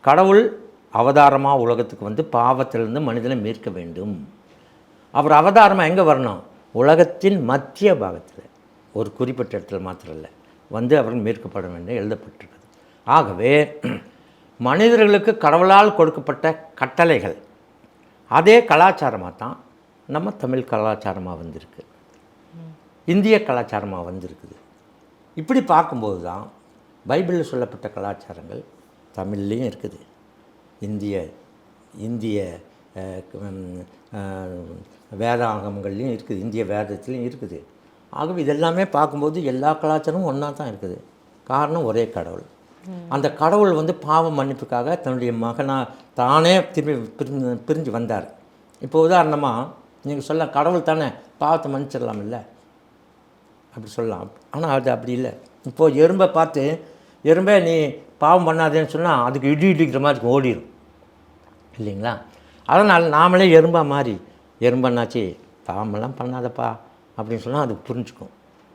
கடவுள் அவதாரமாக உலகத்துக்கு வந்து பாவத்திலிருந்து மனிதனை மீட்க வேண்டும். அவர் அவதாரமாக எங்கே வரணும்? உலகத்தின் மத்திய பாகத்தில், ஒரு குறிப்பிட்ட இடத்துல மாத்திரம் இல்லை, வந்து அவர்கள் மீட்கப்பட வேண்டும் எழுதப்பட்டிருக்கிறது. ஆகவே மனிதர்களுக்கு கடவுளால் கொடுக்கப்பட்ட கட்டளைகள் அதே கலாச்சாரமாக தான் நம்ம தமிழ் கலாச்சாரமாக வந்திருக்கு, இந்திய கலாச்சாரமாக வந்திருக்குது. இப்படி பார்க்கும்போது தான் பைபிளில் சொல்லப்பட்ட கலாச்சாரங்கள் தமிழ்லேயும் இருக்குது, இந்திய வேதாகமங்கள்லேயும் இருக்குது, இந்திய வேதத்துலேயும் இருக்குது. ஆகவே இதெல்லாமே பார்க்கும்போது எல்லா கலாச்சாரமும் ஒன்றா தான் இருக்குது. காரணம் ஒரே கடவுள். அந்த கடவுள் வந்து பாவ மன்னிப்புக்காக தன்னுடைய மகனாக தானே திரும்பி பிரிஞ்சு வந்தார். இப்போ உதாரணமாக நீங்கள் சொல்லலாம், கடவுள் தானே பாவத்தை மன்னிச்சிடலாம் இல்லை, அப்படி சொல்லலாம். ஆனால் அது அப்படி இல்லை. இப்போது எறும்பை பார்த்து, எறும்பே நீ பாவம் பண்ணாதேன்னு சொன்னால் அதுக்கு இடிக்கிற மாதிரி ஓடிடும் இல்லைங்களா? அதனால் நாமளே எறும்பாக மாறி, எறும்பன்னாச்சு பாவமெல்லாம் பண்ணாதப்பா அப்படின்னு சொன்னால் அது புரிஞ்சுக்கும்.